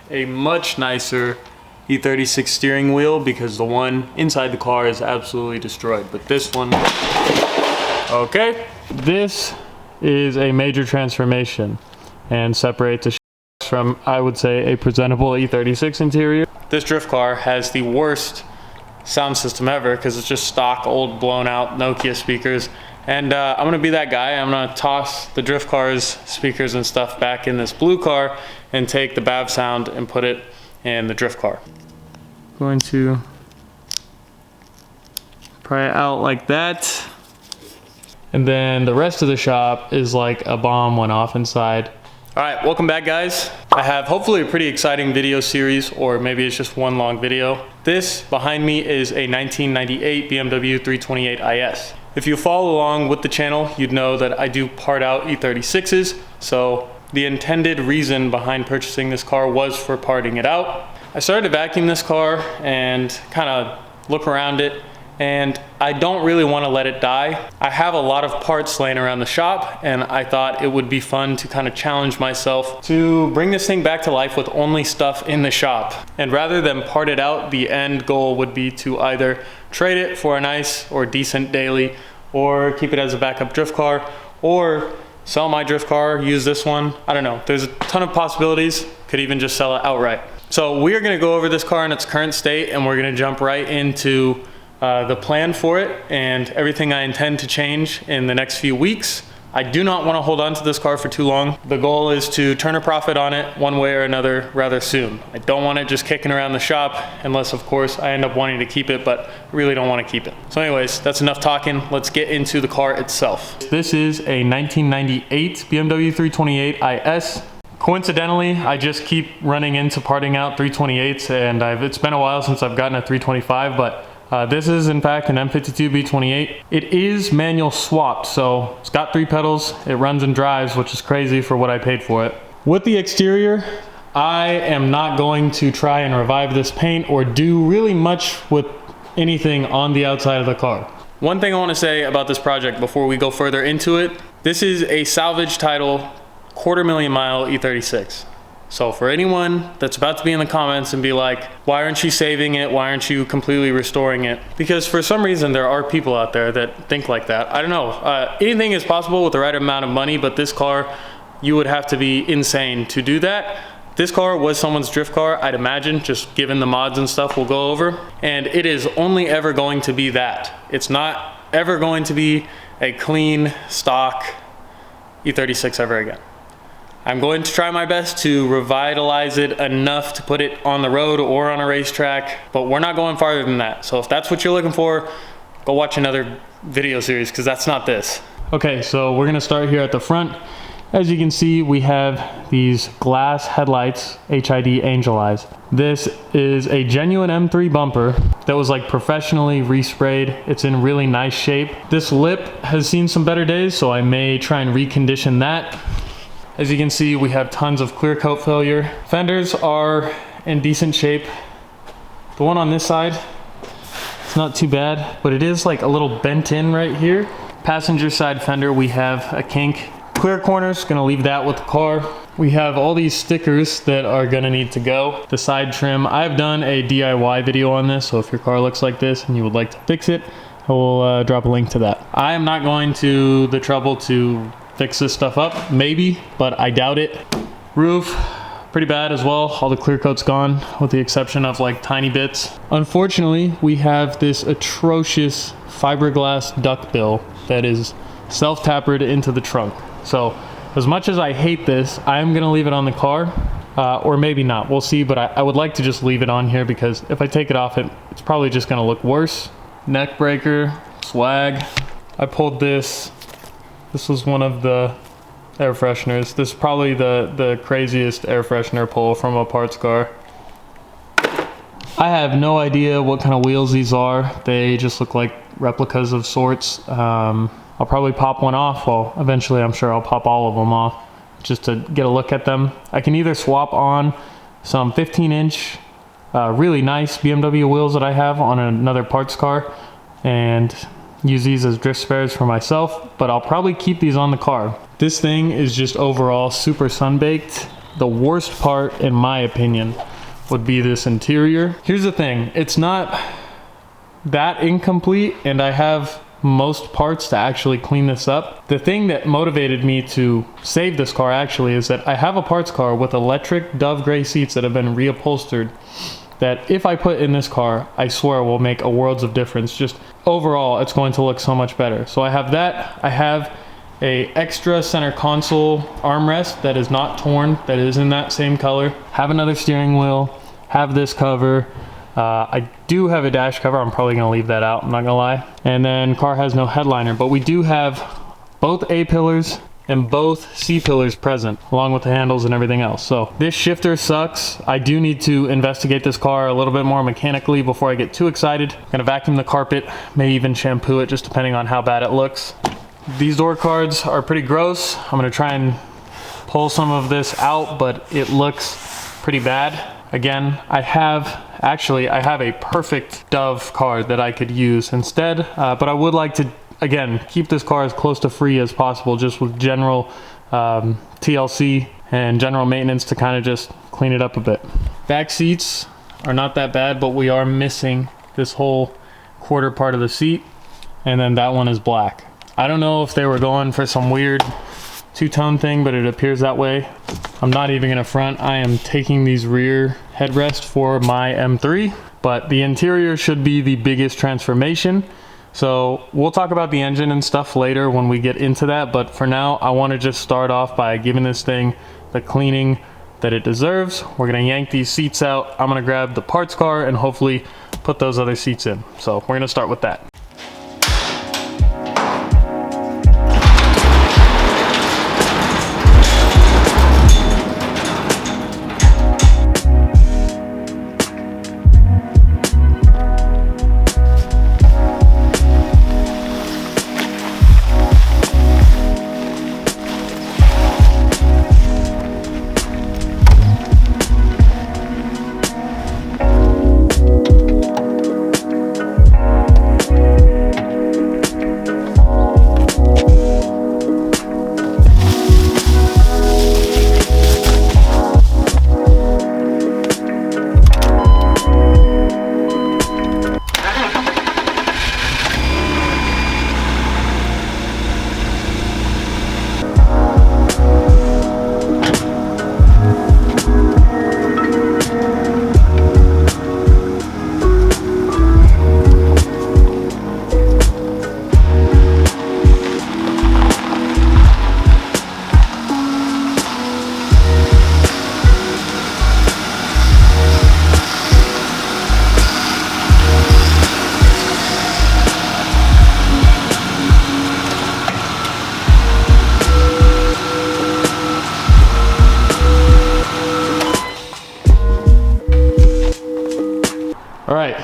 a much nicer E36 steering wheel because the one inside the car is absolutely destroyed. But this one, okay. This is a major transformation and separates the from, I would say, a presentable E36 interior. This drift car has the worst sound system ever because it's just stock, old, blown out Nokia speakers. And I'm gonna be that guy. I'm gonna toss the drift car's speakers and stuff back in this blue car and take the BAV sound and put it in the drift car. Going to pry it out like that. And then the rest of the shop is like a bomb went off inside. All right, welcome back, guys. I have hopefully a pretty exciting video series, or maybe it's just one long video. This behind me is a 1998 BMW 328 IS. If you follow along with the channel, you'd know that I do part out E36s, so the intended reason behind purchasing this car was for parting it out. I started to vacuum this car and kind of look around it, and I don't really want to let it die. I have a lot of parts laying around the shop, and I thought it would be fun to kind of challenge myself to bring this thing back to life with only stuff in the shop. And rather than part it out, the end goal would be to either trade it for a nice or decent daily, or keep it as a backup drift car, or sell my drift car, use this one. I don't know, there's a ton of possibilities. Could even just sell it outright. So we're gonna go over this car in its current state, and we're gonna jump right into the plan for it and everything I intend to change in the next few weeks. I do not want to hold on to this car for too long. The goal is to turn a profit on it one way or another rather soon. I don't want it just kicking around the shop unless, of course, I end up wanting to keep it, but I really don't want to keep it. So anyways, that's enough talking. Let's get into the car itself. This is a 1998 BMW 328 IS. Coincidentally, I just keep running into parting out 328s, and it's been a while since I've gotten a 325, but this is in fact an M52 B28. It is manual swapped, so it's got 3 pedals, it runs and drives, which is crazy for what I paid for it. With the exterior, I am not going to try and revive this paint or do really much with anything on the outside of the car. One thing I want to say about this project before we go further into it, this is a salvage title 250,000 mile E36. So for anyone that's about to be in the comments and be like, why aren't you saving it? Why aren't you completely restoring it? Because for some reason there are people out there that think like that. I don't know. Anything is possible with the right amount of money, but this car, you would have to be insane to do that. This car was someone's drift car, I'd imagine, just given the mods and stuff we'll go over. And it is only ever going to be that. It's not ever going to be a clean stock E36 ever again. I'm going to try my best to revitalize it enough to put it on the road or on a racetrack, but we're not going farther than that. So if that's what you're looking for, go watch another video series, because that's not this. Okay, so we're gonna start here at the front. As you can see, we have these glass headlights, HID Angel Eyes. This is a genuine M3 bumper that was like professionally resprayed. It's in really nice shape. This lip has seen some better days, so I may try and recondition that. As you can see, we have tons of clear coat failure. Fenders are in decent shape. The one on this side, it's not too bad, but it is like a little bent in right here. Passenger side fender, we have a kink. Clear corners, gonna leave that with the car. We have all these stickers that are gonna need to go. The side trim, I've done a DIY video on this, so if your car looks like this and you would like to fix it, I will drop a link to that. I am not going to the trouble to fix this stuff up, maybe, but I doubt it. Roof, pretty bad as well. All the clear coat's gone, with the exception of like tiny bits. Unfortunately, we have this atrocious fiberglass duckbill that is self-tapered into the trunk. So as much as I hate this, I am gonna leave it on the car, or maybe not, we'll see, but I would like to just leave it on here because if I take it off, it's probably just gonna look worse. Neck breaker, swag. I pulled this. This was one of the air fresheners. This is probably the craziest air freshener pull from a parts car. I have no idea what kind of wheels these are. They just look like replicas of sorts. I'll probably pop one off. Well, eventually I'm sure I'll pop all of them off just to get a look at them. I can either swap on some 15-inch really nice BMW wheels that I have on another parts car and use these as drift spares for myself, but I'll probably keep these on the car. This thing is just overall super sun-baked, the worst part, in my opinion, would be this interior. Here's the thing, it's not that incomplete, and I have most parts to actually clean this up. The thing that motivated me to save this car actually is that I have a parts car with electric Dove gray seats that have been reupholstered that if I put in this car, I swear will make a worlds of difference. Just overall, it's going to look so much better. So I have that. I have a extra center console armrest that is not torn, that is in that same color. Have another steering wheel, have this cover. I do have a dash cover. I'm probably gonna leave that out, I'm not gonna lie. And then car has no headliner, but we do have both A-pillars and both C-pillars present, along with the handles and everything else. So this shifter sucks. I do need to investigate this car a little bit more mechanically before I get too excited. I'm gonna vacuum the carpet, may even shampoo it, just depending on how bad it looks. These door cards are pretty gross. I'm gonna try and pull some of this out, but it looks pretty bad. Again, I have a perfect Dove card that I could use instead, but I would like to, again, keep this car as close to free as possible, just with general TLC and general maintenance to kind of just clean it up a bit. Back seats are not that bad, but we are missing this whole quarter part of the seat, and then that one is black. I don't know if they were going for some weird two-tone thing, but it appears that way. I'm not even gonna front. I am taking these rear headrests for my M3, but the interior should be the biggest transformation. So we'll talk about the engine and stuff later when we get into that, but for now, I wanna just start off by giving this thing the cleaning that it deserves. We're gonna yank these seats out. I'm gonna grab the parts car and hopefully put those other seats in. So we're gonna start with that.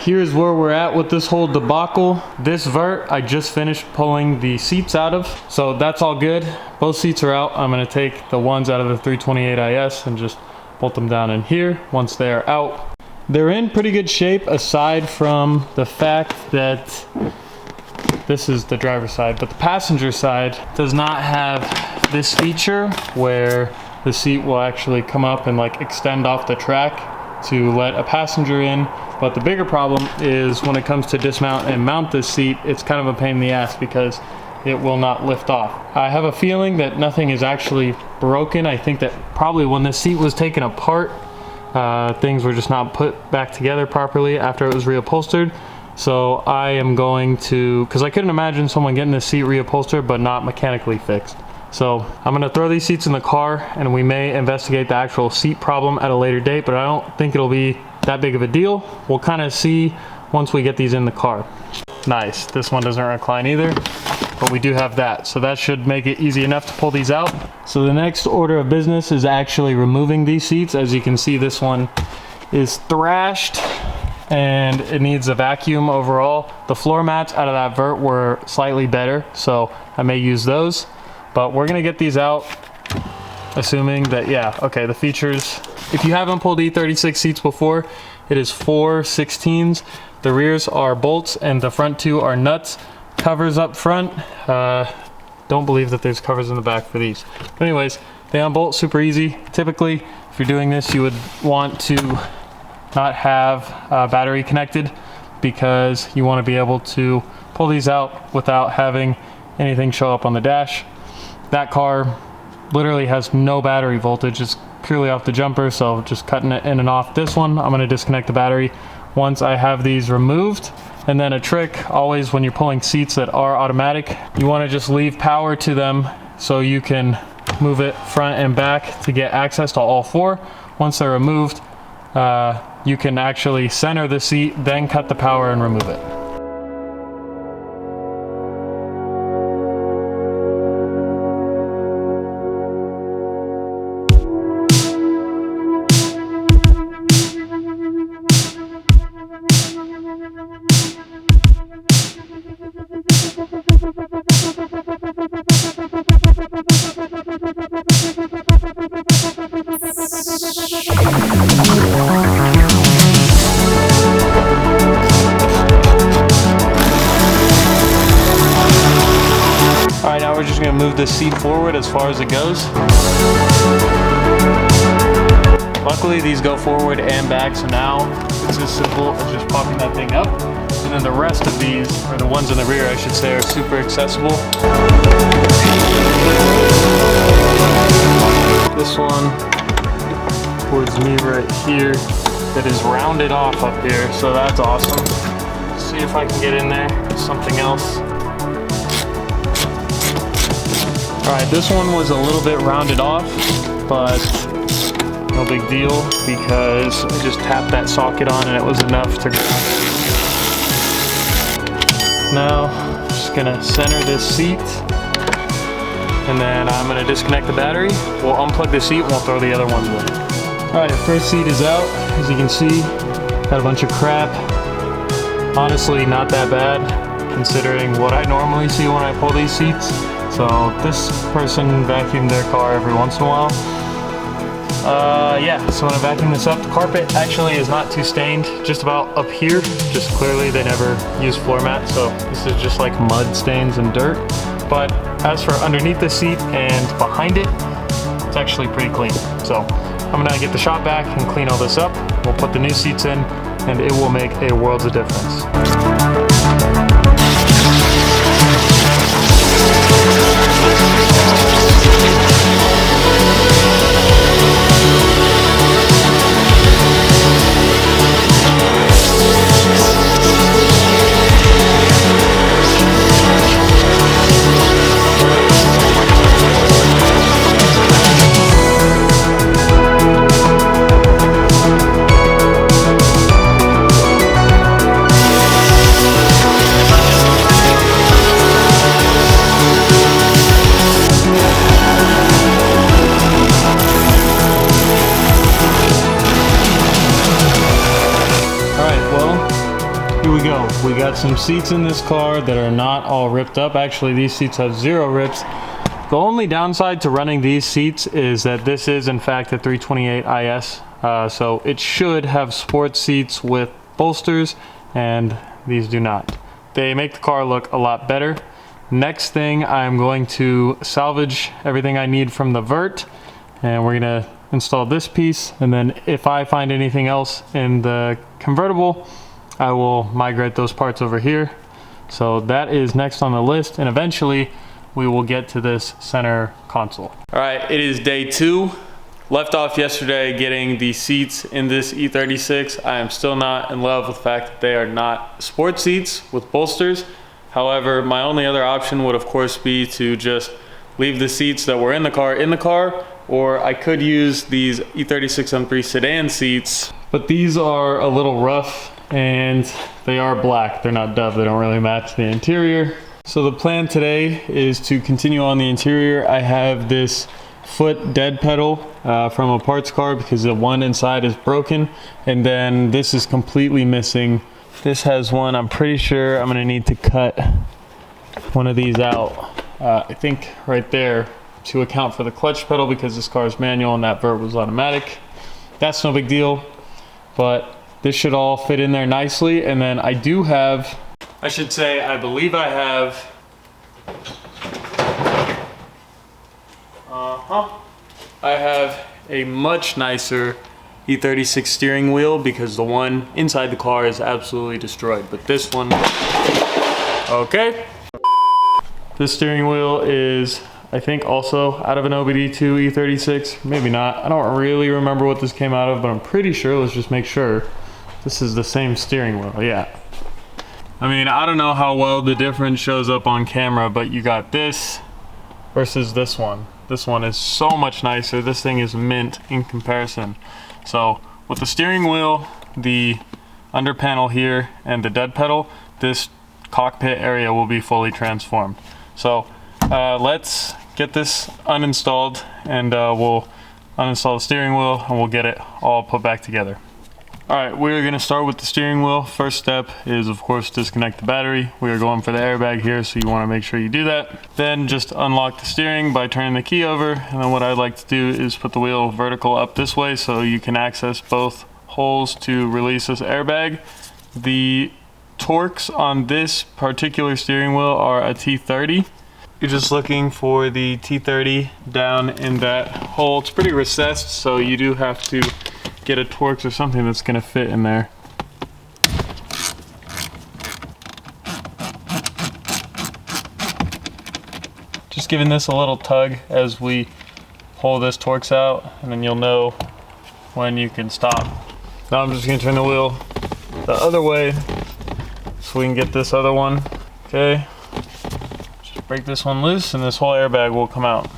Here's where we're at with this whole debacle. This vert, I just finished pulling the seats out of, so that's all good. Both seats are out. I'm gonna take the ones out of the 328 IS and just bolt them down in here once they are out. They're in pretty good shape aside from the fact that this is the driver's side, but the passenger side does not have this feature where the seat will actually come up and like extend off the track to let a passenger in. But the bigger problem is when it comes to dismount and mount this seat, it's kind of a pain in the ass because it will not lift off. I have a feeling that nothing is actually broken. I think that probably when this seat was taken apart, things were just not put back together properly after it was reupholstered. So I am going to, because I couldn't imagine someone getting this seat reupholstered but not mechanically fixed. So I'm gonna throw these seats in the car and we may investigate the actual seat problem at a later date, but I don't think it'll be that big of a deal. We'll kind of see once we get these in the car. Nice, this one doesn't recline either, but we do have that. So that should make it easy enough to pull these out. So the next order of business is actually removing these seats. As you can see, this one is thrashed and it needs a vacuum overall. The floor mats out of that vert were slightly better, so I may use those. But we're gonna get these out, assuming that, yeah, okay, the features. If you haven't pulled E36 seats before, it is 4 16s. The rears are bolts and the front two are nuts. Covers up front. Don't believe that there's covers in the back for these. But anyways, they unbolt super easy. Typically, if you're doing this, you would want to not have a battery connected, because you want to be able to pull these out without having anything show up on the dash. That car literally has no battery voltage, it's purely off the jumper, so just cutting it in and off. This one, I'm going to disconnect the battery once I have these removed. And then a trick, always when you're pulling seats that are automatic, you want to just leave power to them so you can move it front and back to get access to all four. Once they're removed, you can actually center the seat, then cut the power and remove it. Alright, now we're just going to move the seat forward as far as it goes. Luckily these go forward and back, so now it's as simple as just popping that thing up. And then the rest of these, or the ones in the rear I should say, are super accessible. This one towards me right here that is rounded off up here, so that's awesome. Let's see if I can get in there. Something else. Alright, this one was a little bit rounded off, but no big deal because I just tapped that socket on and it was enough to ground. Now, I'm just gonna center this seat, and then I'm gonna disconnect the battery. We'll unplug the seat and we'll throw the other ones in. Alright, the first seat is out. As you can see, got a bunch of crap. Honestly, not that bad, considering what I normally see when I pull these seats. So this person vacuumed their car every once in a while. Yeah, so when I vacuum this up, the carpet actually is not too stained, just about up here. Just clearly they never use floor mat, so this is just like mud stains and dirt. But as for underneath the seat and behind it, it's actually pretty clean. So I'm gonna get the shop back and clean all this up. We'll put the new seats in and it will make a world of difference. We got some seats in this car that are not all ripped up. Actually, these seats have 0 rips. The only downside to running these seats is that this is in fact a 328 IS. So it should have sports seats with bolsters, and these do not. They make the car look a lot better. Next thing, I'm going to salvage everything I need from the vert, and we're gonna install this piece. And then if I find anything else in the convertible, I will migrate those parts over here. So that is next on the list, and eventually we will get to this center console. All right, it is day 2. Left off yesterday getting the seats in this E36. I am still not in love with the fact that they are not sports seats with bolsters. However, my only other option would of course be to just leave the seats that were in the car, or I could use these E36 M3 sedan seats, but these are a little rough and they are black. They're not Dove, they don't really match the interior. So the plan today is to continue on the interior. I have this foot dead pedal from a parts car because the one inside is broken, and then this is completely missing. This has one. I'm pretty sure I'm gonna need to cut one of these out. I think right there, to account for the clutch pedal, because this car is manual and that vert was automatic. That's no big deal, but this should all fit in there nicely. And then I do have, I should say, I believe I have, I have a much nicer E36 steering wheel because the one inside the car is absolutely destroyed. But this one, okay. This steering wheel is, I think, also out of an OBD2 E36. Maybe not. I don't really remember what this came out of, but I'm pretty sure. Let's just make sure. This is the same steering wheel, yeah. I mean, I don't know how well the difference shows up on camera, but you got this versus this one. This one is so much nicer. This thing is mint in comparison. So with the steering wheel, the under panel here, and the dead pedal, this cockpit area will be fully transformed. So let's get this uninstalled, and we'll uninstall the steering wheel and we'll get it all put back together. Alright, we're going to start with the steering wheel. First step is, of course, disconnect the battery. We are going for the airbag here, so you want to make sure you do that. Then just unlock the steering by turning the key over, and then what I'd like to do is put the wheel vertical up this way so you can access both holes to release this airbag. The torques on this particular steering wheel are a T30. You're just looking for the T30 down in that hole. It's pretty recessed, so you do have to get a Torx or something that's going to fit in there. Just giving this a little tug as we pull this Torx out, and then you'll know when you can stop. Now I'm just going to turn the wheel the other way so we can get this other one. Okay, just break this one loose and this whole airbag will come out.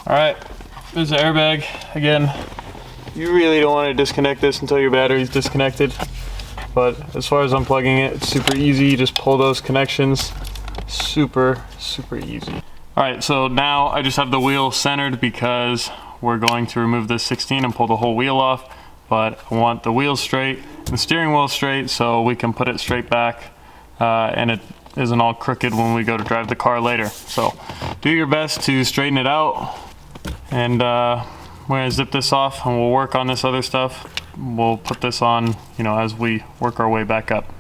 Alright, there's the airbag. Again, you really don't want to disconnect this until your battery's disconnected. But as far as unplugging it, it's super easy. You just pull those connections. Super, super easy. Alright, so now I just have the wheel centered because we're going to remove this 16 and pull the whole wheel off. But I want the wheel straight, the steering wheel straight, so we can put it straight back and it isn't all crooked when we go to drive the car later. So do your best to straighten it out. And we're gonna zip this off and we'll work on this other stuff. We'll put this on, you know, as we work our way back up.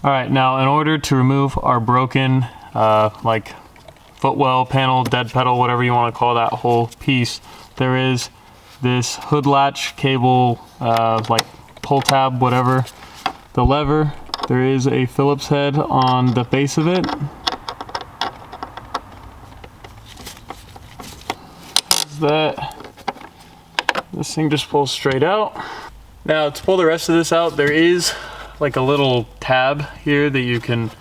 All right, now in order to remove our broken like footwell panel, dead pedal, whatever you want to call that whole piece, there is this hood latch cable, like pull tab, whatever. The lever, there is a Phillips head on the base of it. That this thing just pulls straight out. Now to pull the rest of this out, there is like a little tab here that you can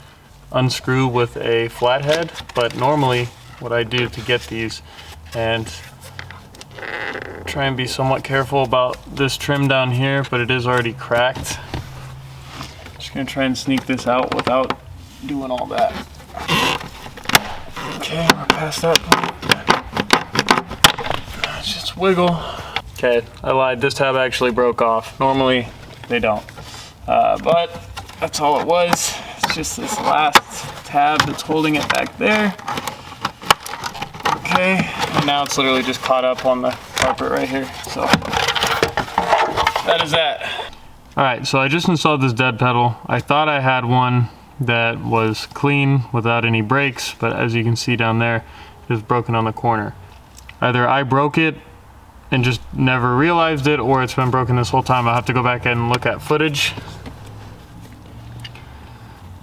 unscrew with a flathead, but normally what I do to get these, and try and be somewhat careful about this trim down here, but it is already cracked. Just gonna try and sneak this out without doing all that. Okay, we're past that point. Let's just wiggle. Okay, I lied, this tab actually broke off. Normally they don't, but that's all it was. It's just this last tab that's holding it back there. Okay, and now it's literally just caught up on the carpet right here, so that is that. Alright, so I just installed this dead pedal. I thought I had one that was clean without any breaks, but as you can see down there, it was broken on the corner. Either I broke it and just never realized it, or it's been broken this whole time. I'll have to go back and look at footage.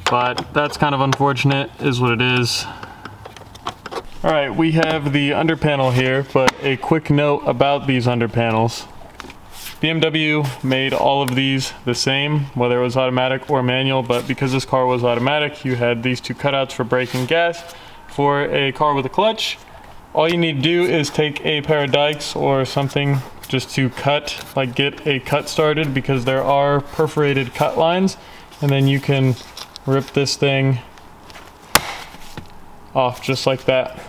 But that's kind of unfortunate, is what it is. Alright, we have the under panel here, but a quick note about these under panels. BMW made all of these the same, whether it was automatic or manual, but because this car was automatic, you had these two cutouts for brake and gas. For a car with a clutch, all you need to do is take a pair of dikes or something just to cut, like get a cut started, because there are perforated cut lines, and then you can rip this thing off just like that.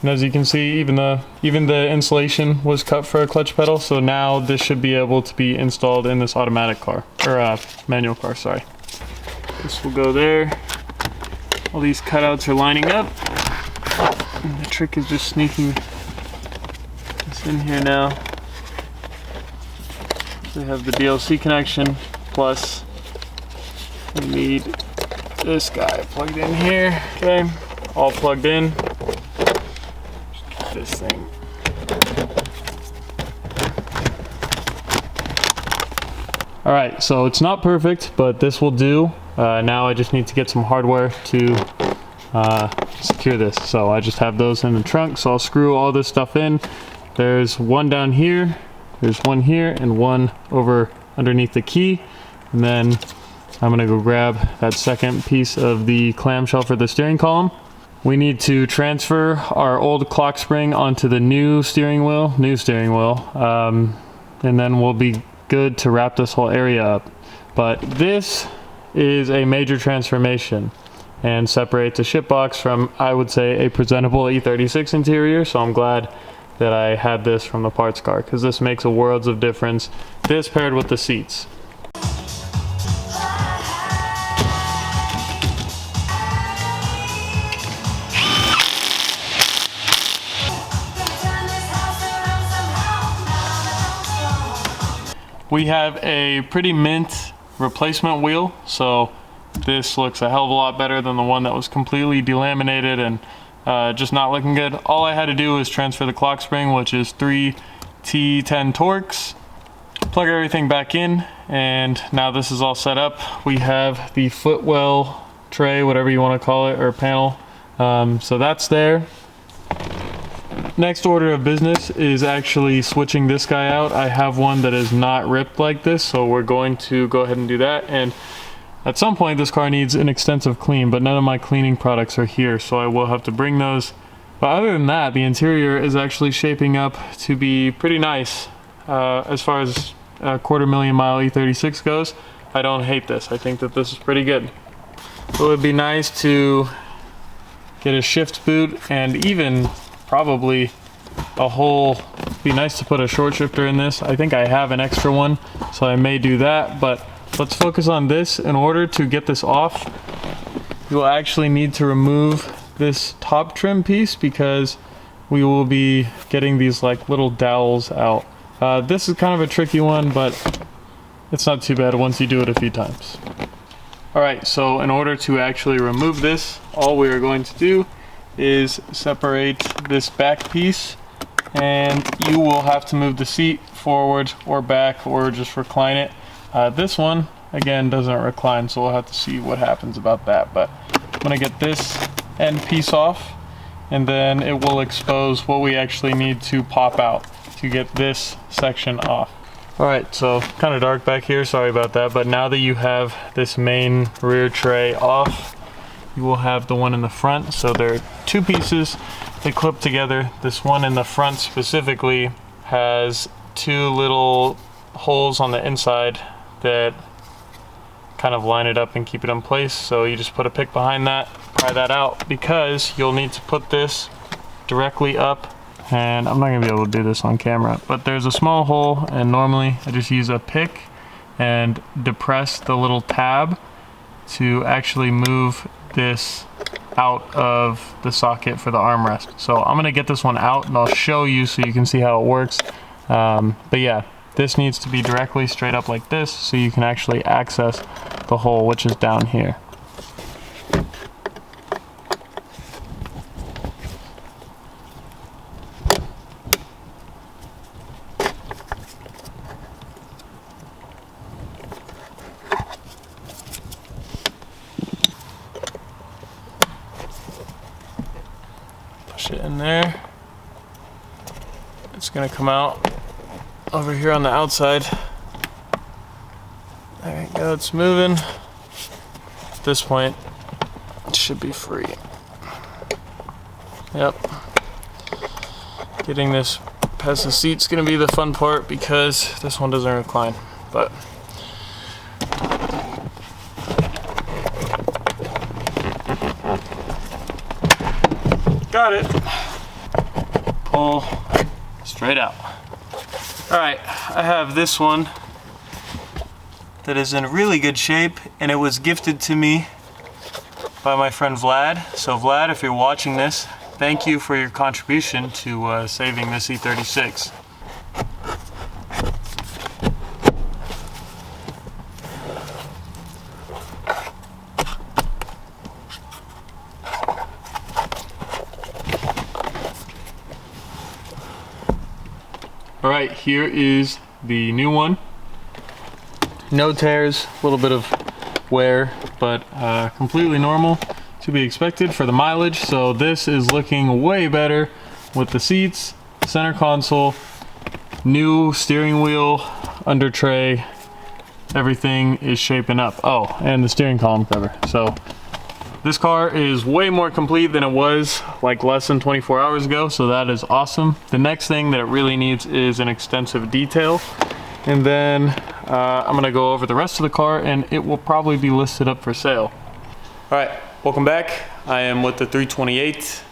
And as you can see, even the insulation was cut for a clutch pedal, so now this should be able to be installed in this automatic car, or manual car, sorry. This will go there. All these cutouts are lining up. And the trick is just sneaking this It's in here now. We have the DLC connection, plus we need this guy plugged in here. Okay, all plugged in. Just get this thing. All right, so it's not perfect, but this will do. Now I just need to get some hardware to secure this. So I just have those in the trunk, so I'll screw all this stuff in. There's one down here, there's one here, and one over underneath the key. And then I'm gonna go grab that second piece of the clamshell for the steering column. We need to transfer our old clock spring onto the new steering wheel, and then we'll be good to wrap this whole area up. But this is a major transformation and separates a ship box from, I would say, a presentable E36 interior. So I'm glad that I had this from the parts car, because this makes a worlds of difference. This paired with the seats. We have a pretty mint replacement wheel, so this looks a hell of a lot better than the one that was completely delaminated and just not looking good. All I had to do was transfer the clock spring, which is 3 T10 Torx, plug everything back in, and now this is all set up. We have the footwell tray, whatever you want to call it, or panel. So that's there. Next order of business is actually switching this guy out. I have one that is not ripped like this, so we're going to go ahead and do that. And at some point this car needs an extensive clean, but none of my cleaning products are here, so I will have to bring those. But other than that, the interior is actually shaping up to be pretty nice. As far as a 250,000 mile E36 goes, I don't hate this. I think that this is pretty good. So it would be nice to get a shift boot, and even probably be nice to put a short shifter in this. I think I have an extra one, so I may do that, but let's focus on this. In order to get this off, you will actually need to remove this top trim piece, because we will be getting these like little dowels out. This is kind of a tricky one, but it's not too bad once you do it a few times. All right, so in order to actually remove this, all we are going to do is separate this back piece, and you will have to move the seat forward or back, or just recline it. This one again doesn't recline, so we'll have to see what happens about that. But I'm gonna get this end piece off, and then it will expose what we actually need to pop out to get this section off. All right, so kind of dark back here, sorry about that, but now that you have this main rear tray off, you will have the one in the front. So there are two pieces, they clip together. This one in the front specifically has two little holes on the inside that kind of line it up and keep it in place. So you just put a pick behind that, pry that out, because you'll need to put this directly up. And I'm not gonna be able to do this on camera, but there's a small hole, and normally I just use a pick and depress the little tab to actually move this out of the socket for the armrest. So I'm gonna get this one out and I'll show you so you can see how it works. But yeah, this needs to be directly straight up like this, so you can actually access the hole, which is down here. Push it in there. It's gonna come out over here on the outside. There you go, it's moving. At this point, it should be free. Yep. Getting this past the seat's gonna be the fun part, because this one doesn't recline, but got it. Pull straight out. All right, I have this one that is in really good shape, and it was gifted to me by my friend Vlad. So Vlad, if you're watching this, thank you for your contribution to saving this E36. Alright, here is the new one. No tears, a little bit of wear, but completely normal to be expected for the mileage. So this is looking way better with the seats, center console, new steering wheel, under tray, everything is shaping up. Oh, and the steering column cover. So this car is way more complete than it was like less than 24 hours ago, so that is awesome. The next thing that it really needs is an extensive detail, and then I'm gonna go over the rest of the car and it will probably be listed up for sale. All right, welcome back. I am with the 328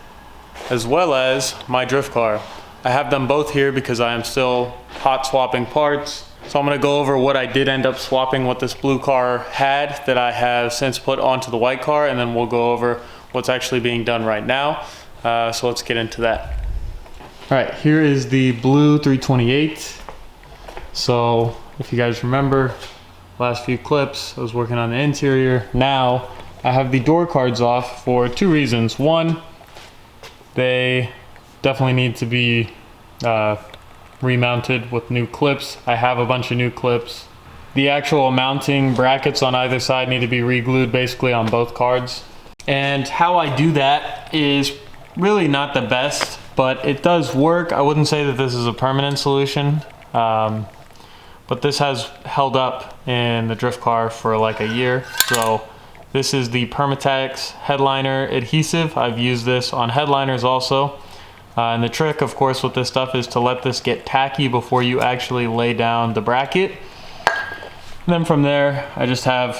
as well as my drift car. I have them both here because I am still hot swapping parts. So I'm gonna go over what I did end up swapping, what this blue car had that I have since put onto the white car, and then we'll go over what's actually being done right now. So let's get into that. All right, here is the blue 328. So if you guys remember, last few clips, I was working on the interior. Now I have the door cards off for two reasons. One, they definitely need to be remounted with new clips. I have a bunch of new clips. The actual mounting brackets on either side need to be re-glued basically on both cards. And how I do that is really not the best, but it does work. I wouldn't say that this is a permanent solution, but this has held up in the drift car for like a year. So this is the Permatex headliner adhesive. I've used this on headliners also. And the trick, of course, with this stuff is to let this get tacky before you actually lay down the bracket. And then from there, I just have,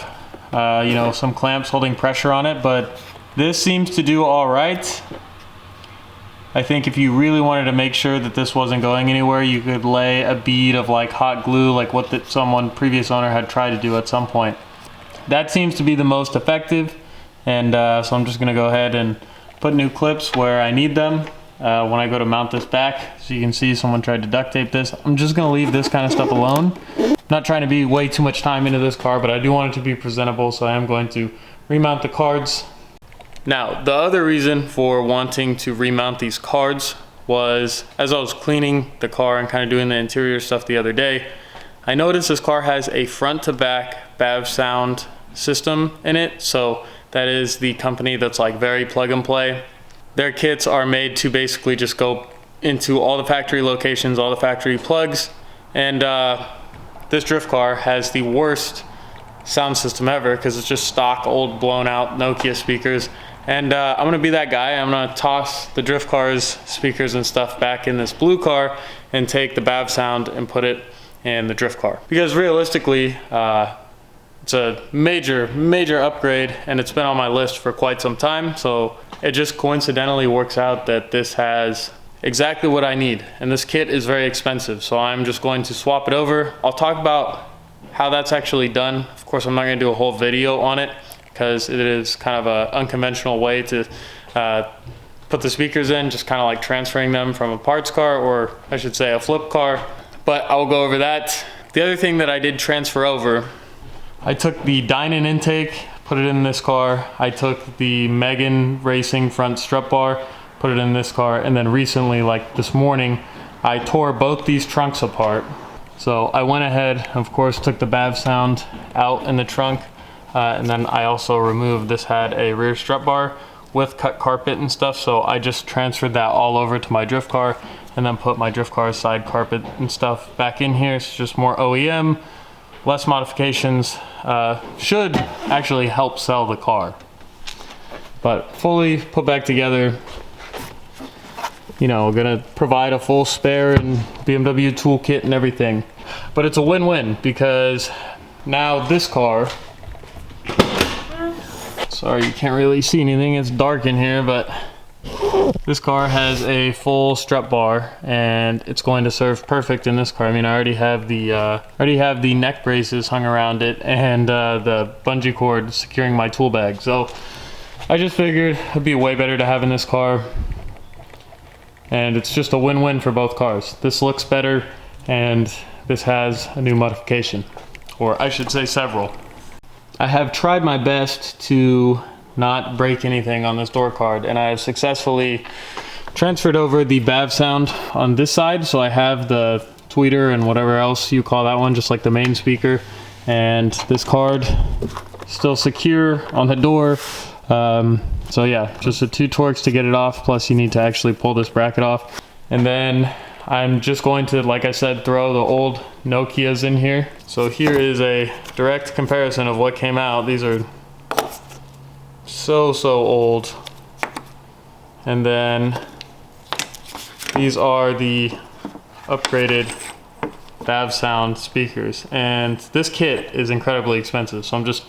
you know, some clamps holding pressure on it, but this seems to do all right. I think if you really wanted to make sure that this wasn't going anywhere, you could lay a bead of like hot glue, like what previous owner had tried to do at some point. That seems to be the most effective. And so I'm just gonna go ahead and put new clips where I need them. When I go to mount this back, so you can see someone tried to duct tape this. I'm just gonna leave this kind of stuff alone. Not trying to be way too much time into this car, but I do want it to be presentable, so I am going to remount the cards. Now, the other reason for wanting to remount these cards was, as I was cleaning the car and kind of doing the interior stuff the other day, I noticed this car has a front to back BAV sound system in it. So that is the company that's like very plug and play. Their kits are made to basically just go into all the factory locations, all the factory plugs, and this drift car has the worst sound system ever because it's just stock old blown out Nokia speakers. And I'm gonna be that guy. I'm gonna toss the drift car's speakers and stuff back in this blue car and take the BAV sound and put it in the drift car, because realistically it's a major upgrade, and it's been on my list for quite some time. So it just coincidentally works out that this has exactly what I need, and this kit is very expensive, so I'm just going to swap it over. I'll talk about how that's actually done. Of course, I'm not going to do a whole video on it because it is kind of an unconventional way to put the speakers in, just kind of like transferring them from a parts car, or I should say a flip car, but I'll go over that. The other thing that I did transfer over, I took the 𝙚𝙚 intake, put it in this car. I took the Megan Racing front strut bar, put it in this car, and then recently, like this morning, I tore both these trunks apart. So I went ahead, of course, took the BAV sound out in the trunk, and then I also removed, this had a rear strut bar with cut carpet and stuff, so I just transferred that all over to my drift car, and then put my drift car's side carpet and stuff back in here. It's just more OEM, less modifications, should actually help sell the car. But fully put back together, you know, gonna provide a full spare and BMW toolkit and everything. But it's a win-win because now this car, sorry you can't really see anything, it's dark in here, but this car has a full strut bar and it's going to serve perfect in this car. I mean, I already have the neck braces hung around it and the bungee cord securing my tool bag. So I just figured it'd be way better to have in this car. and it's just a win-win for both cars. This looks better, and this has a new modification, or I should say several. I have tried my best to not break anything on this door card, and I have successfully transferred over the 𝙡𝙬 on this side, so I have the tweeter and whatever else you call that one, just like the main speaker, and this card still secure on the door. So yeah, just the 2 Torx to get it off, plus you need to actually pull this bracket off. And then I'm just going to, like I said, throw the old Nokias in here. So here is a direct comparison of what came out. These are so old. And then these are the upgraded 𝙡𝙬 speakers, and this kit is incredibly expensive, so I'm just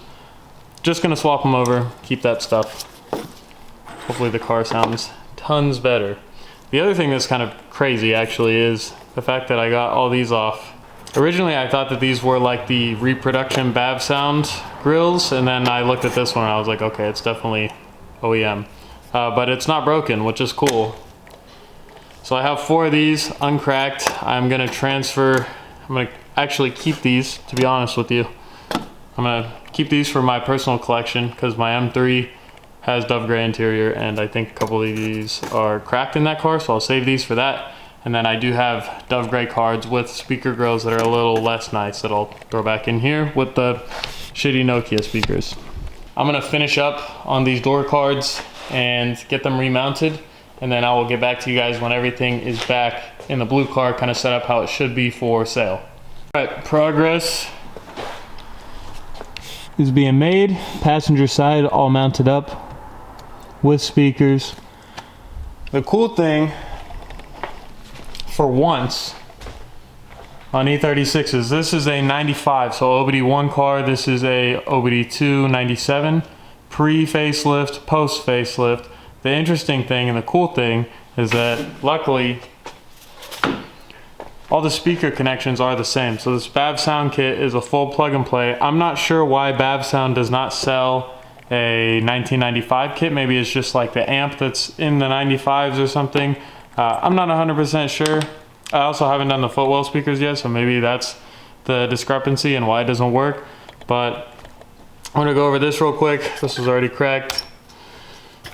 gonna swap them over, keep that stuff. Hopefully the car sounds tons better. The other thing that's kind of crazy actually is the fact that I got all these off. Originally I thought that these were like the reproduction 𝙡𝙬 grills, and then I looked at this one and I was like, okay, it's definitely OEM. But it's not broken, which is cool. So I have 4 of these uncracked. I'm gonna actually keep these, to be honest with you. I'm gonna keep these for my personal collection because my M3 has dove gray interior, and I think a couple of these are cracked in that car, so I'll save these for that. And then I do have dove gray cards with speaker grills that are a little less nice that I'll throw back in here with the shitty Nokia speakers. I'm gonna finish up on these door cards and get them remounted, and then I will get back to you guys when everything is back in the blue car, kind of set up how it should be for sale. All right, progress is being made. Passenger side all mounted up with speakers. The cool thing, for once, on E36s, this is a 95, so OBD1 car, this is a OBD2 97, pre-facelift, post-facelift. The interesting thing and the cool thing is that luckily all the speaker connections are the same. So this 𝙡𝙬 kit is a full plug and play. I'm not sure why 𝙡𝙬 does not sell a 1995 kit. Maybe it's just like the amp that's in the 95s or something. I'm not 100% sure. I also haven't done the footwell speakers yet, so maybe that's the discrepancy and why it doesn't work. But I'm gonna go over this real quick. This was already cracked.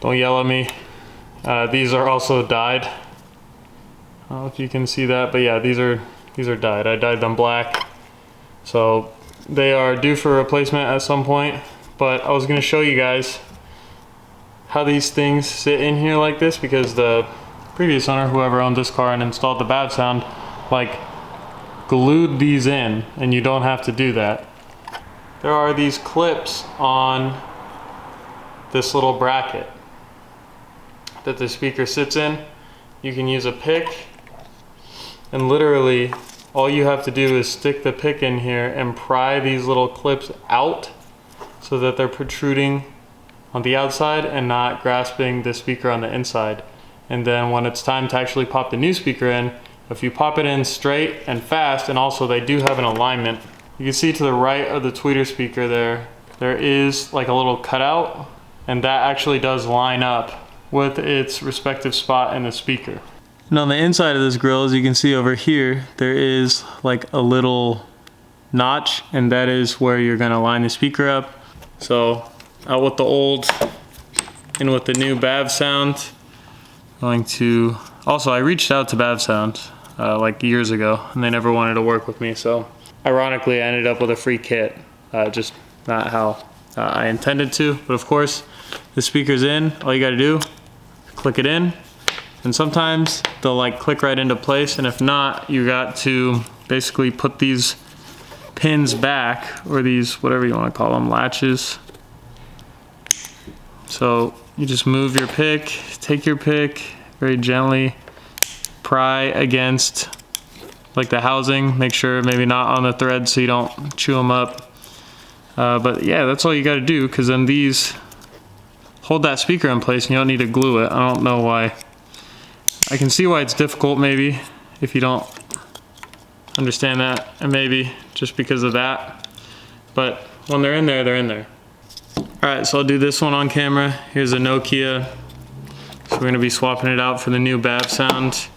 Don't yell at me. These are also dyed. I don't know if you can see that, but yeah, these are dyed. I dyed them black. So they are due for replacement at some point, but I was gonna show you guys how these things sit in here like this, because the previous owner, whoever owned this car and installed the 𝙡𝙬, like glued these in, and you don't have to do that. There are these clips on this little bracket that the speaker sits in. You can use a pick, and literally all you have to do is stick the pick in here and pry these little clips out so that they're protruding on the outside and not grasping the speaker on the inside. And then when it's time to actually pop the new speaker in, if you pop it in straight and fast, and also they do have an alignment, you can see to the right of the tweeter speaker there is like a little cutout, and that actually does line up with its respective spot in the speaker. And on the inside of this grill, as you can see over here, there is like a little notch, and that is where you're gonna line the speaker up. So out with the old, in with the new 𝙡𝙬. Going to, also I reached out to 𝙡𝙬 like years ago, and they never wanted to work with me, so ironically I ended up with a free kit, just not how I intended to. But of course, the speaker's in, all you gotta do, click it in, and sometimes they'll like click right into place, and if not, you got to basically put these pins back, or these, whatever you wanna call them, latches. So you just move your pick, take your pick, very gently pry against like the housing, make sure maybe not on the thread so you don't chew them up. But yeah, that's all you gotta do, because then these hold that speaker in place and you don't need to glue it. I don't know why. I can see why it's difficult maybe if you don't understand that, and maybe just because of that. But when they're in there, they're in there. Alright, so I'll do this one on camera. Here's a Nokia we're gonna be swapping it out for the new BAV sound.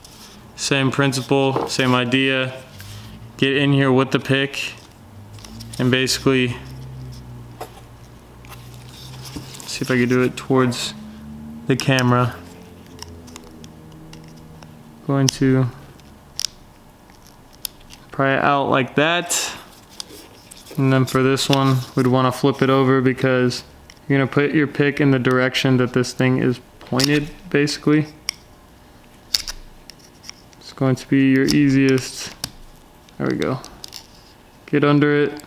Same principle, same idea. Get in here with the pick and basically, see if I can do it towards the camera. Going to pry it out like that. And then for this one, we'd want to flip it over because you're going to put your pick in the direction that this thing is pointed, basically. It's going to be your easiest. There we go. Get under it.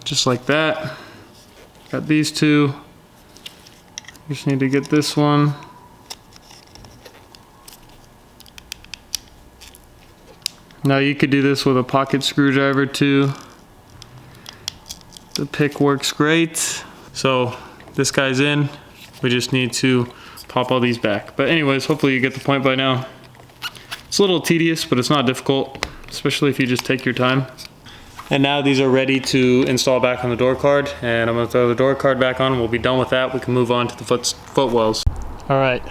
Just like that. Got these two. Just need to get this one. Now you could do this with a pocket screwdriver too. The pick works great. So this guy's in. We just need to pop all these back. But anyways, hopefully you get the point by now. It's a little tedious, but it's not difficult, especially if you just take your time. And now these are ready to install back on the door card, and I'm gonna throw the door card back on and we'll be done with that. We can move on to the footwells. All right,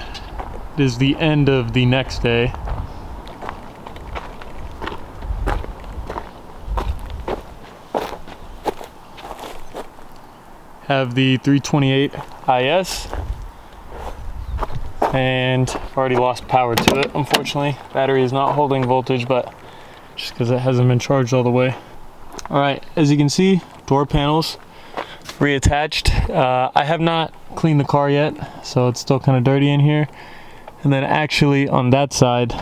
it is the end of the next day. Have the 328 IS, and I've already lost power to it, unfortunately. Battery is not holding voltage, but just because it hasn't been charged all the way. All right, as you can see, door panels reattached. I have not cleaned the car yet, so it's still kind of dirty in here. And then actually on that side,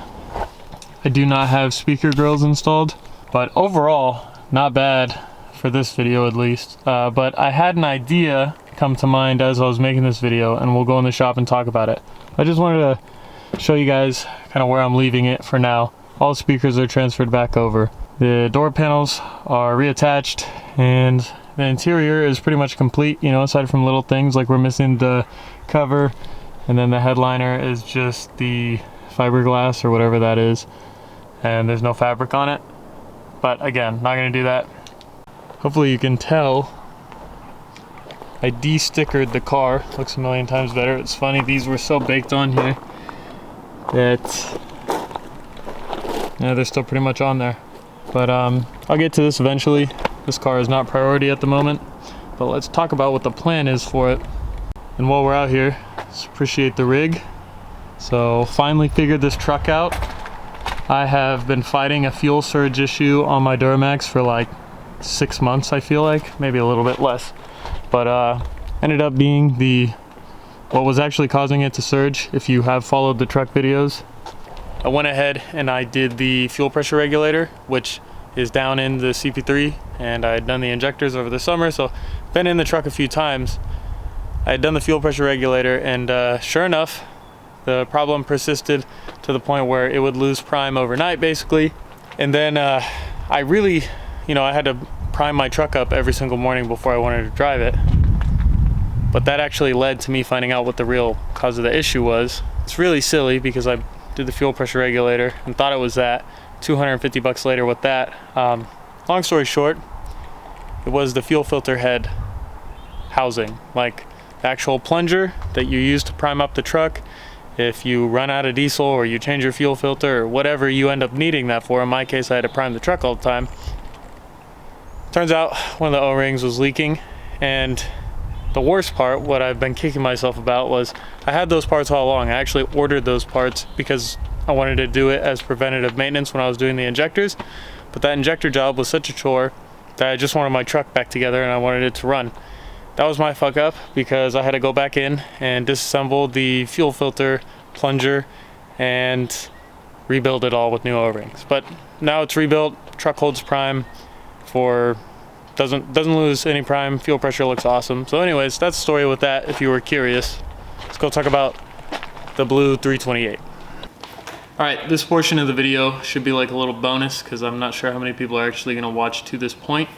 I do not have speaker grills installed, but overall, not bad for this video at least. But I had an idea come to mind as I was making this video, and we'll go in the shop and talk about it. I just wanted to show you guys kind of where I'm leaving it for now. All speakers are transferred back over. The door panels are reattached, and the interior is pretty much complete, you know, aside from little things like we're missing the cover, and then the headliner is just the fiberglass or whatever that is, and there's no fabric on it. But again, not gonna do that. Hopefully you can tell I de-stickered the car. Looks a million times better. It's funny, these were so baked on here that yeah, they're still pretty much on there. But I'll get to this eventually. This car is not priority at the moment, but let's talk about what the plan is for it. And while we're out here, let's appreciate the rig. So finally figured this truck out. I have been fighting a fuel surge issue on my Duramax for like 6 months, I feel like, maybe a little bit less. But ended up being what was actually causing it to surge. If you have followed the truck videos, I went ahead and I did the fuel pressure regulator, which is down in the CP3, and I had done the injectors over the summer, so been in the truck a few times. I had done the fuel pressure regulator, and sure enough, the problem persisted to the point where it would lose prime overnight, basically. And then I really, you know, I had to prime my truck up every single morning before I wanted to drive it. But that actually led to me finding out what the real cause of the issue was. It's really silly because I did the fuel pressure regulator and thought it was that. 250 bucks later with that. Long story short, it was the fuel filter head housing, like the actual plunger that you use to prime up the truck. If you run out of diesel or you change your fuel filter or whatever you end up needing that for, in my case I had to prime the truck all the time. Turns out one of the O-rings was leaking, and the worst part, what I've been kicking myself about, was I had those parts all along. I actually ordered those parts because I wanted to do it as preventative maintenance when I was doing the injectors, but that injector job was such a chore that I just wanted my truck back together and I wanted it to run. That was my fuck up because I had to go back in and disassemble the fuel filter plunger and rebuild it all with new O-rings. But now it's rebuilt, truck holds prime for doesn't lose any prime, fuel pressure looks awesome. So anyways, that's the story with that if you were curious. Let's go talk about the blue 328. Alright, this portion of the video should be like a little bonus because I'm not sure how many people are actually going to watch to this point.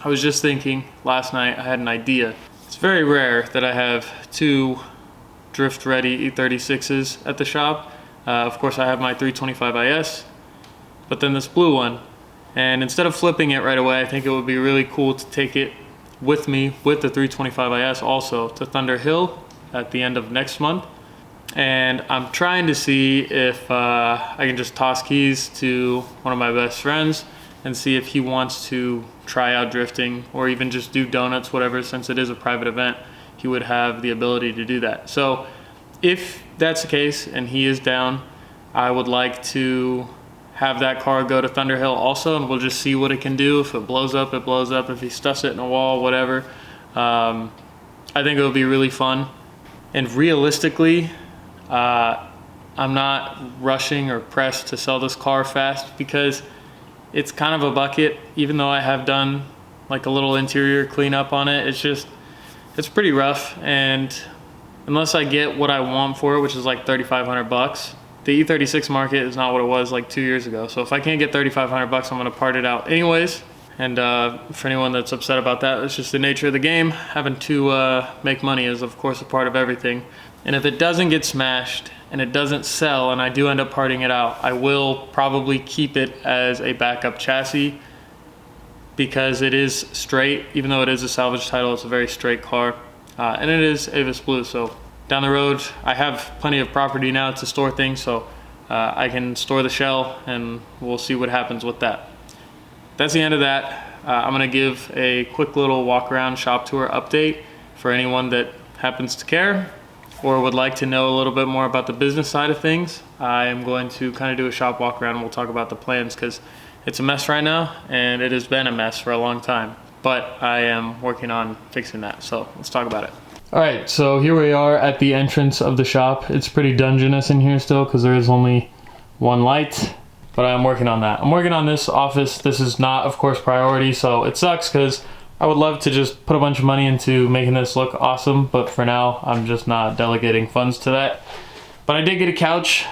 I was just thinking, last night I had an idea. It's very rare that I have two drift ready E36s at the shop. Of course I have my 325 IS, but then this blue one. And instead of flipping it right away, I think it would be really cool to take it with me with the 325 IS also to Thunder Hill at the end of next month. And I'm trying to see if I can just toss keys to one of my best friends and see if he wants to try out drifting or even just do donuts, whatever. Since it is a private event, he would have the ability to do that. So if that's the case and he is down, I would like to have that car go to Thunder Hill also, and we'll just see what it can do. If it blows up, it blows up. If he stuffs it in a wall, whatever. I think it'll be really fun. And realistically, I'm not rushing or pressed to sell this car fast because it's kind of a bucket. Even though I have done like a little interior cleanup on it, it's pretty rough. And unless I get what I want for it, which is like 3,500 bucks, the E36 market is not what it was like 2 years ago. So if I can't get 3,500 bucks, I'm gonna part it out anyways. And for anyone that's upset about that, it's just the nature of the game. Having to make money is of course a part of everything. And if it doesn't get smashed and it doesn't sell and I do end up parting it out, I will probably keep it as a backup chassis because it is straight. Even though it is a salvage title, it's a very straight car. And it is Avis Blue, so down the road, I have plenty of property now to store things, so I can store the shell and we'll see what happens with that. That's the end of that. I'm gonna give a quick little walk around shop tour update for anyone that happens to care or would like to know a little bit more about the business side of things. I am going to kind of do a shop walk around and we'll talk about the plans because it's a mess right now and it has been a mess for a long time, but I am working on fixing that. So let's talk about it. All right, so here we are at the entrance of the shop. It's pretty dungeness in here still because there is only one light, but I'm working on that. I'm working on this office. This is not, of course, priority, so it sucks because I would love to just put a bunch of money into making this look awesome, but for now, I'm just not delegating funds to that. But I did get a couch,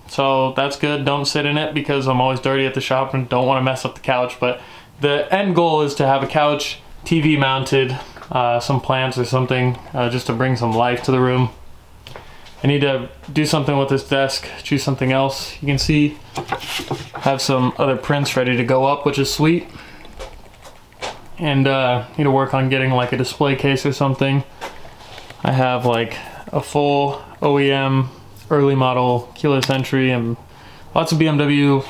so that's good. Don't sit in it because I'm always dirty at the shop and don't want to mess up the couch, but the end goal is to have a couch, TV mounted, some plants or something, just to bring some life to the room. I need to do something with this desk, choose something else. You can see I have some other prints ready to go up, which is sweet. And need to work on getting like a display case or something. I have like a full OEM early model keyless entry and lots of BMW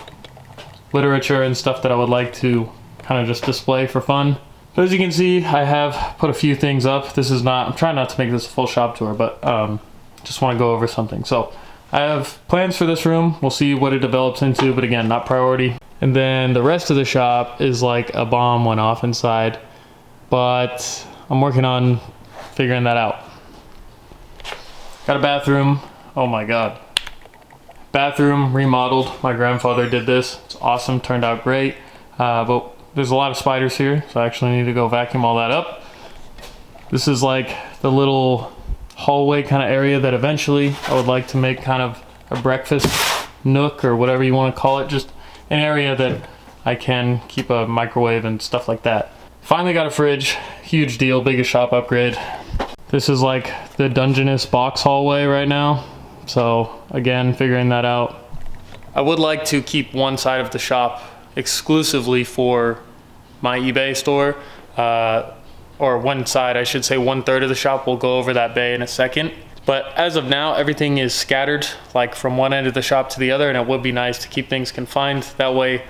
literature and stuff that I would like to kind of just display for fun. So as you can see, I have put a few things up. This is not, I'm trying not to make this a full shop tour, but just want to go over something. So I have plans for this room. We'll see what it develops into, but again, not priority. And then the rest of the shop is like a bomb went off inside, but I'm working on figuring that out. Got a bathroom. Oh my God. Bathroom remodeled. My grandfather did this. It's awesome, turned out great. But there's a lot of spiders here, so I actually need to go vacuum all that up. This is like the little hallway kind of area that eventually I would like to make kind of a breakfast nook or whatever you want to call it. Just an area that I can keep a microwave and stuff like that. Finally got a fridge, huge deal, biggest shop upgrade. This is like the Dungeness box hallway right now. So again, figuring that out. I would like to keep one side of the shop exclusively for my eBay store, or one side, I should say 1/3 of the shop. We'll go over that bay in a second. But as of now, everything is scattered like from one end of the shop to the other, and it would be nice to keep things confined. That way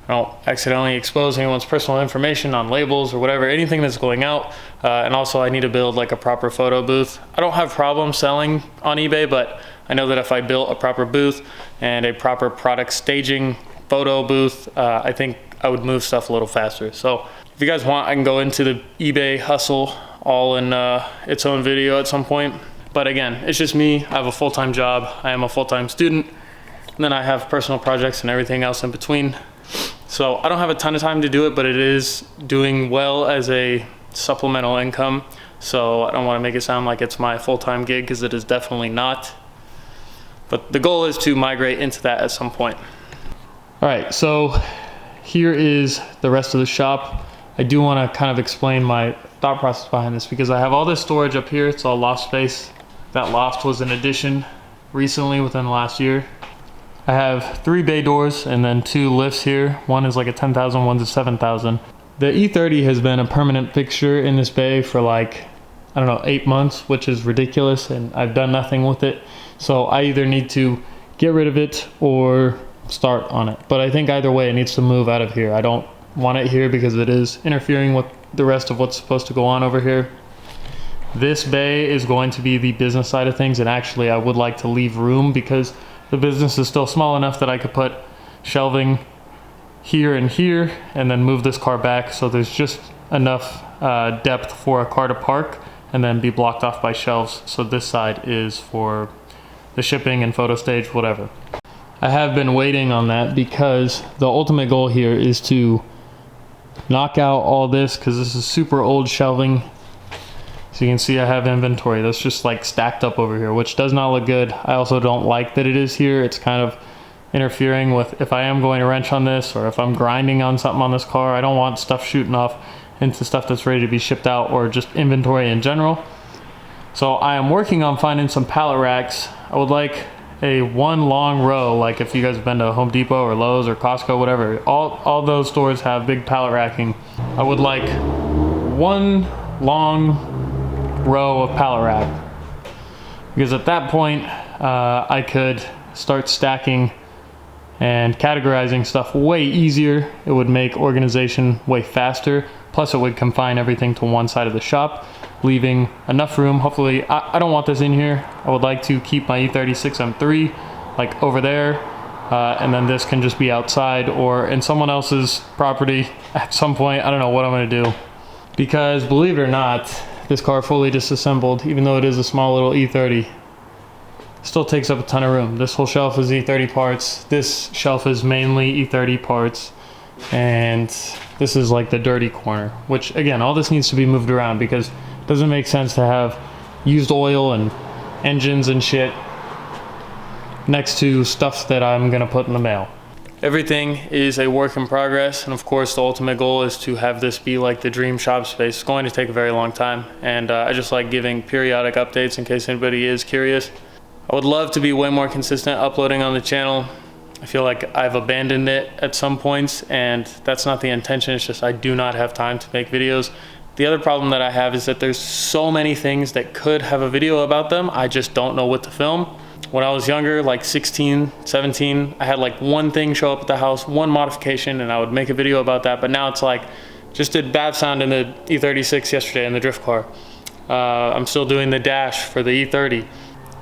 I don't accidentally expose anyone's personal information on labels or whatever, anything that's going out. And also I need to build like a proper photo booth. I don't have problems selling on eBay, but I know that if I built a proper booth and a proper product staging photo booth, I think I would move stuff a little faster. So if you guys want, I can go into the eBay hustle all in its own video at some point. But again, it's just me. I have a full-time job. I am a full-time student. And then I have personal projects and everything else in between. So I don't have a ton of time to do it, but it is doing well as a supplemental income. So I don't want to make it sound like it's my full-time gig, because it is definitely not. But the goal is to migrate into that at some point. All right, so here is the rest of the shop. I do want to kind of explain my thought process behind this, because I have all this storage up here. It's all loft space. That loft was an addition recently within the last year. I have 3 bay doors and then 2 lifts here. One is like a 10,000, one's a 7,000. The E30 has been a permanent fixture in this bay for like, I don't know, 8 months, which is ridiculous, and I've done nothing with it. So I either need to get rid of it or start on it. But I think either way it needs to move out of here. I don't want it here because it is interfering with the rest of what's supposed to go on over here. This bay is going to be the business side of things, and actually I would like to leave room because the business is still small enough that I could put shelving here and here and then move this car back, so there's just enough depth for a car to park and then be blocked off by shelves. So this side is for the shipping and photo stage, whatever. I have been waiting on that because the ultimate goal here is to knock out all this, because this is super old shelving. So you can see I have inventory that's just like stacked up over here, which does not look good. I also don't like that it is here. It's kind of interfering with if I am going to wrench on this or if I'm grinding on something on this car. I don't want stuff shooting off into stuff that's ready to be shipped out or just inventory in general. So I am working on finding some pallet racks. I would like a one long row, like if you guys have been to Home Depot or Lowe's or Costco, whatever, all those stores have big pallet racking. I would like one long row of pallet rack, because at that point I could start stacking and categorizing stuff way easier. It would make organization way faster, plus it would confine everything to one side of the shop, leaving enough room. Hopefully, I don't want this in here. I would like to keep my E36 M3 like over there, and then this can just be outside or in someone else's property at some point. I don't know what I'm gonna do, because believe it or not, this car fully disassembled, even though it is a small little E30, still takes up a ton of room. This whole shelf is E30 parts. This shelf is mainly E30 parts. And this is like the dirty corner, which again, all this needs to be moved around because it doesn't make sense to have used oil and engines and shit next to stuff that I'm gonna put in the mail. Everything is a work in progress, and of course the ultimate goal is to have this be like the dream shop space. It's going to take a very long time, and I just like giving periodic updates in case anybody is curious. I would love to be way more consistent uploading on the channel. I feel like I've abandoned it at some points, and that's not the intention. It's just I do not have time to make videos. The other problem that I have is that there's so many things that could have a video about them. I just don't know what to film. When I was younger, like 16, 17, I had like one thing show up at the house, one modification, and I would make a video about that. But now it's like, just did BAP sound in the E36 yesterday in the drift car. I'm still doing the dash for the E30.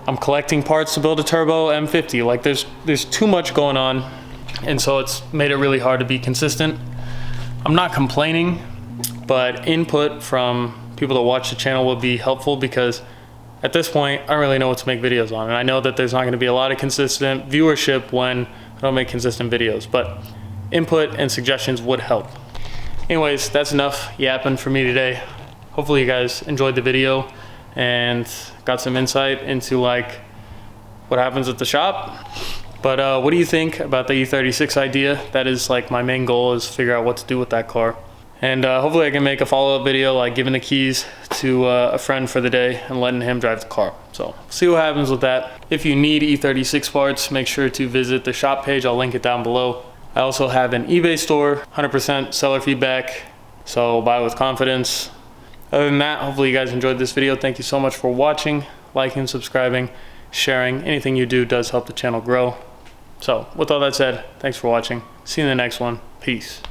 I'm collecting parts to build a turbo M50. Like there's too much going on, and so it's made it really hard to be consistent. I'm not complaining, but input from people that watch the channel will be helpful, because at this point, I don't really know what to make videos on. And I know that there's not gonna be a lot of consistent viewership when I don't make consistent videos, but input and suggestions would help. Anyways, that's enough yapping for me today. Hopefully you guys enjoyed the video and got some insight into like what happens at the shop. But what do you think about the E36 idea? That is like my main goal, is figure out what to do with that car. And hopefully I can make a follow-up video, like giving the keys to a friend for the day and letting him drive the car. So see what happens with that. If you need E36 parts, make sure to visit the shop page. I'll link it down below. I also have an eBay store, 100% seller feedback, so buy with confidence. Other than that, hopefully you guys enjoyed this video. Thank you so much for watching, liking, subscribing, sharing. Anything you do does help the channel grow. So with all that said, thanks for watching. See you in the next one. Peace.